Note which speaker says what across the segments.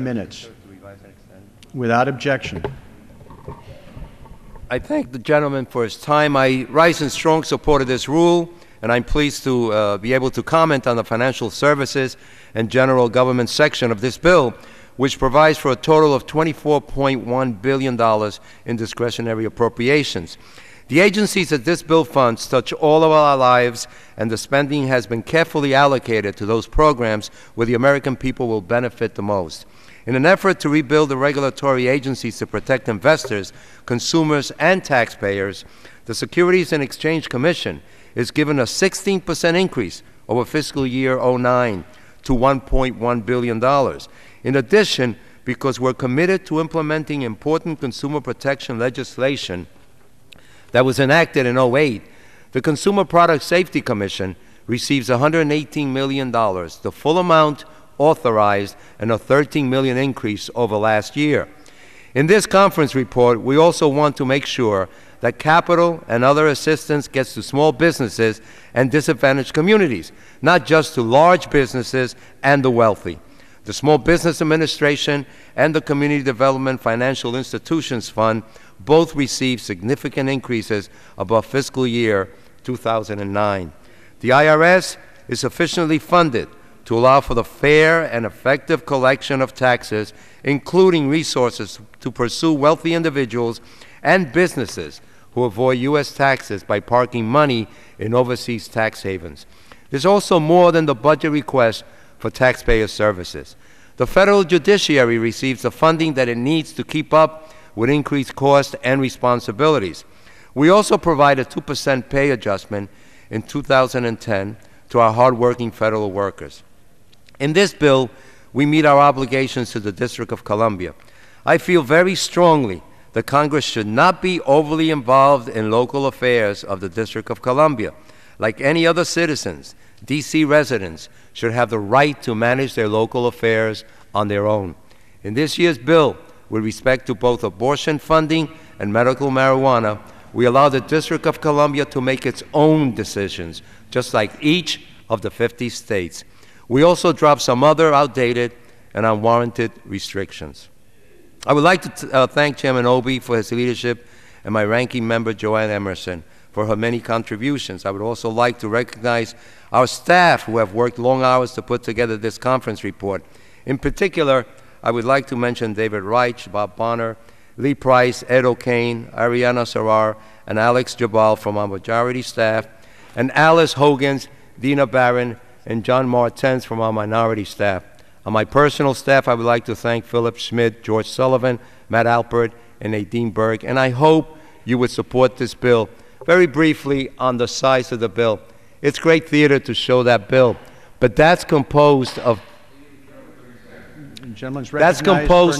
Speaker 1: minutes. Without objection.
Speaker 2: I thank the gentleman for his time. I rise in strong support of this rule, and I'm pleased to be able to comment on the financial services and general government section of this bill, which provides for a total of $24.1 billion in discretionary appropriations. The agencies that this bill funds touch all of our lives, and the spending has been carefully allocated to those programs where the American people will benefit the most. In an effort to rebuild the regulatory agencies to protect investors, consumers, and taxpayers, the Securities and Exchange Commission is given a 16% increase over fiscal year 09 to $1.1 billion. In addition, because we're committed to implementing important consumer protection legislation that was enacted in 08, the Consumer Product Safety Commission receives $118 million, the full amount authorized, and a $13 million increase over last year. In this conference report, we also want to make sure that capital and other assistance gets to small businesses and disadvantaged communities, not just to large businesses and the wealthy. The Small Business Administration and the Community Development Financial Institutions Fund both received significant increases above fiscal year 2009. The IRS is sufficiently funded to allow for the fair and effective collection of taxes, including resources to pursue wealthy individuals and businesses who avoid U.S. taxes by parking money in overseas tax havens. There's also more than the budget request for taxpayer services. The federal judiciary receives the funding that it needs to keep up with increased costs and responsibilities. We also provide a 2% pay adjustment in 2010 to our hardworking federal workers. In this bill, we meet our obligations to the District of Columbia. I feel very strongly that Congress should not be overly involved in local affairs of the District of Columbia. Like any other citizens, D.C. residents should have the right to manage their local affairs on their own. In this year's bill, with respect to both abortion funding and medical marijuana, we allow the District of Columbia to make its own decisions, just like each of the 50 states. We also drop some other outdated and unwarranted restrictions. I would like to thank Chairman Obey for his leadership and my ranking member, Joanne Emerson, for her many contributions. I would also like to recognize our staff who have worked long hours to put together this conference report. In particular, I would like to mention David Reich, Bob Bonner, Lee Price, Ed O'Kane, Ariana Sarar, and Alex Jabal from our majority staff, and Alice Hogans, Dina Barron, and John Martens from our minority staff. On my personal staff, I would like to thank Philip Schmidt, George Sullivan, Matt Alpert, and Nadine Berg, and I hope you would support this bill. Very briefly on the size of the bill. It's great theater to show that bill, but that's composed of bills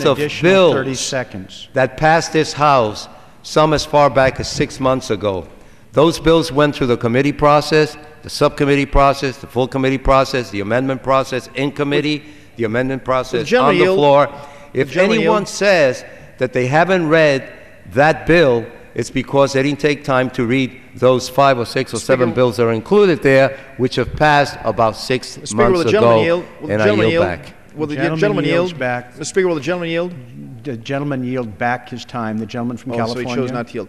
Speaker 1: 30 seconds.
Speaker 2: that passed this House, some as far back as 6 months ago. Those bills went through the committee process, the subcommittee process, the full committee process, the amendment process in committee, the amendment process on the floor. If anyone says that they haven't read that bill, it's because they didn't take time to read those 5 or 6 or 7 bills that are included there, which have passed about 6 months ago, and I yield back.
Speaker 3: Will the gentleman yield back? Mr. Speaker, will the gentleman yield?
Speaker 1: The gentleman yield back his time. The gentleman from California.
Speaker 3: So he chose not to yield.